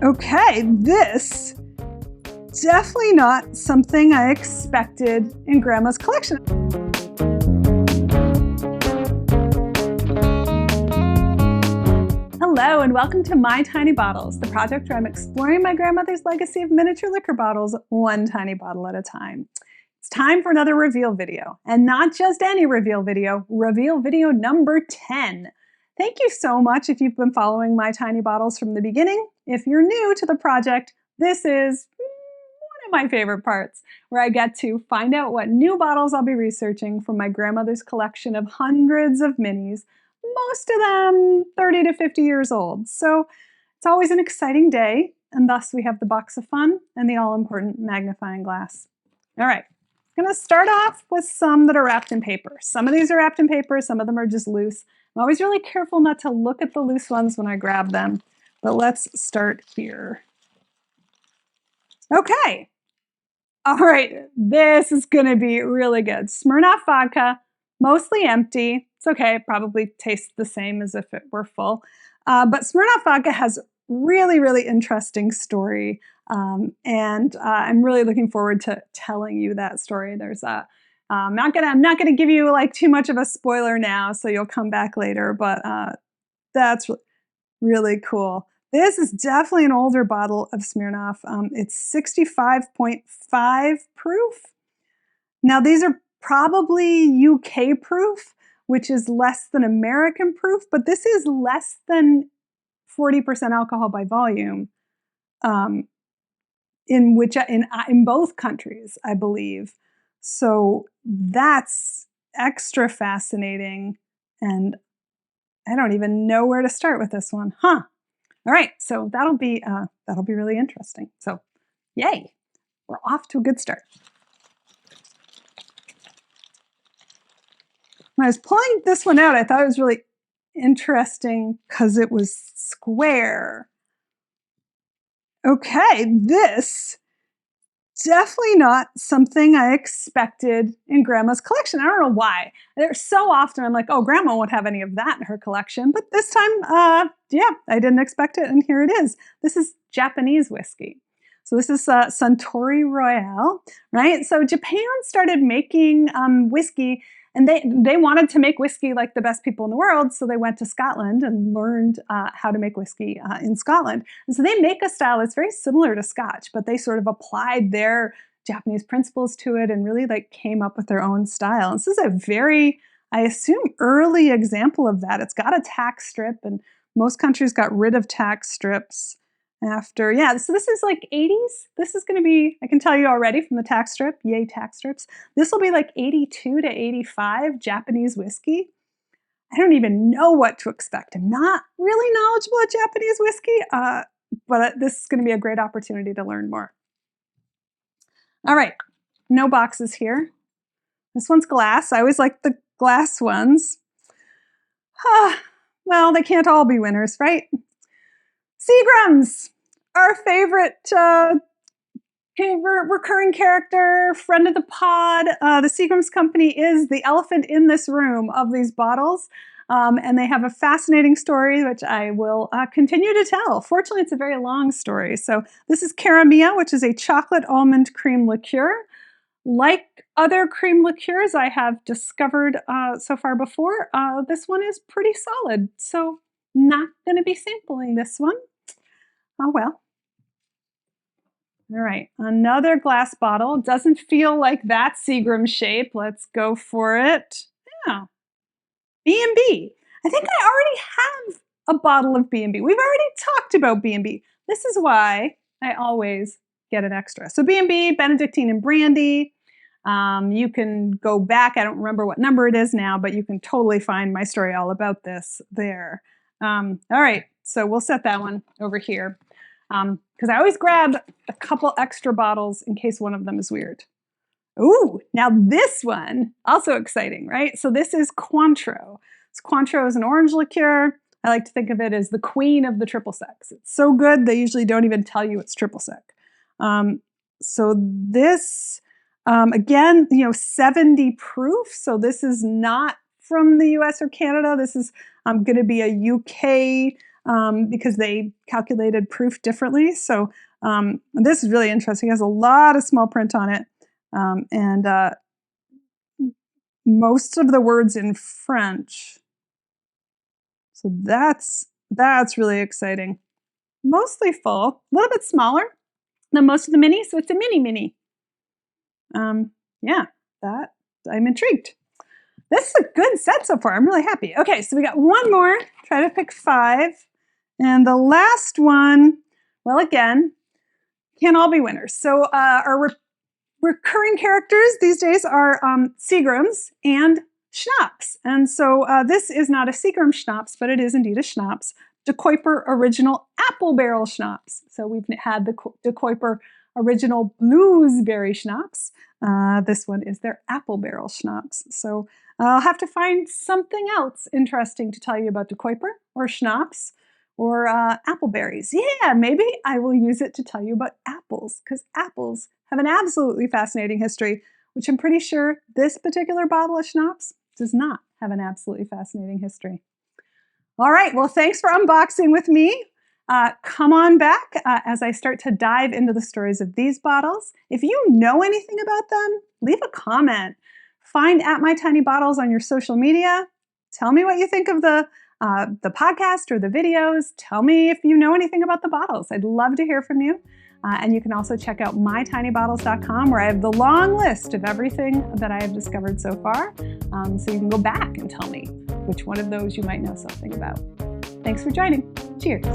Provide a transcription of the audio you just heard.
Okay, this definitely not something I expected in Grandma's collection. Hello and welcome to My Tiny Bottles, the project where I'm exploring my grandmother's legacy of miniature liquor bottles, one tiny bottle at a time. It's time for another reveal video, and not just any reveal video number 10. Thank you so much if you've been following My Tiny Bottles from the beginning. If you're new to the project, this is one of my favorite parts, where I get to find out what new bottles I'll be researching from my grandmother's collection of hundreds of minis, most of them 30 to 50 years old. So it's always an exciting day, and thus we have the box of fun and the all-important magnifying glass. All right. I'm going to start off with some that are wrapped in paper. Some of these are wrapped in paper, some of them are just loose. I'm always really careful not to look at the loose ones when I grab them, but let's start here. Okay. All right, this is going to be really good. Smirnoff vodka, mostly empty. It's okay, it probably tastes the same as if it were full. But Smirnoff vodka has really, really interesting story. And I'm really looking forward to telling you that story. There's I'm not gonna give you like too much of a spoiler now, so you'll come back later. But that's really cool. This is definitely an older bottle of Smirnoff. It's 65.5 proof. Now these are probably UK proof, which is less than American proof, but this is less than 40% alcohol by volume. In both countries, I believe. So that's extra fascinating, and I don't even know where to start with this one, huh? All right, so that'll be really interesting. So, yay, we're off to a good start. When I was pulling this one out, I thought it was really interesting because it was square. Okay, this definitely not something I expected in Grandma's collection. I don't know why. There's so often I'm like, oh, Grandma won't have any of that in her collection. But this time, yeah, I didn't expect it, and here it is. This is Japanese whiskey. So this is Suntory Royale, right? So Japan started making whiskey, and they wanted to make whiskey like the best people in the world, so they went to Scotland and learned how to make whiskey in Scotland. And so they make a style that's very similar to Scotch, but they sort of applied their Japanese principles to it and really like came up with their own style. And this is a very, I assume, early example of that. It's got a tack strip, and most countries got rid of tack strips after, yeah, so this is like 80s. This is going to be, I can tell you already from the tack strip, yay tack strips. This will be like 82 to 85 Japanese whiskey. I don't even know what to expect. I'm not really knowledgeable at Japanese whiskey, but this is going to be a great opportunity to learn more. All right, no boxes here. This one's glass. I always like the glass ones. Well, they can't all be winners, right? Seagram's, our favorite recurring character, friend of the pod. The Seagram's Company is the elephant in this room of these bottles. And they have a fascinating story, which I will continue to tell. Fortunately, it's a very long story. So this is Caramia, which is a chocolate almond cream liqueur. Like other cream liqueurs I have discovered so far before, this one is pretty solid. So not going to be sampling this one. Oh well. All right, another glass bottle. Doesn't feel like that Seagram shape. Let's go for it. Yeah, B&B. I think I already have a bottle of B&B. We've already talked about B&B. This is why I always get an extra. So B&B, Benedictine and Brandy. You can go back. I don't remember what number it is now, but you can totally find my story all about this there. All right, so we'll set that one over here. Because I always grab a couple extra bottles in case one of them is weird. Ooh, now this one, also exciting, right? So this is Cointreau. So Cointreau is an orange liqueur. I like to think of it as the queen of the triple secs. It's so good, they usually don't even tell you it's triple sec. So this, again, 70 proof. So this is not from the US or Canada. This is going to be a UK because they calculated proof differently. So this is really interesting. It has a lot of small print on it, and most of the words in French. So that's really exciting. Mostly full, a little bit smaller than most of the minis, so it's a mini. Yeah, that I'm intrigued. This is a good set so far. I'm really happy. Okay, so we got one more. Try to pick 5. And the last one, well, again, can't all be winners. So our recurring characters these days are Seagrams and Schnapps. And so this is not a Seagram Schnapps, but it is indeed a Schnapps. De Kuyper Original Apple Barrel Schnapps. So we've had the De Kuyper Original Bluesberry Schnapps. This one is their Apple Barrel Schnapps. So I'll have to find something else interesting to tell you about De Kuyper or Schnapps or appleberries. Yeah, maybe I will use it to tell you about apples, because apples have an absolutely fascinating history, which I'm pretty sure this particular bottle of Schnapps does not have an absolutely fascinating history. All right, well, thanks for unboxing with me. Come on back as I start to dive into the stories of these bottles. If you know anything about them, leave a comment. Find @MyTinyBottles on your social media. Tell me what you think of the podcast or the videos. Tell me if you know anything about the bottles. I'd love to hear from you. And you can also check out mytinybottles.com, where I have the long list of everything that I have discovered so far. So you can go back and tell me which one of those you might know something about. Thanks for joining. Cheers.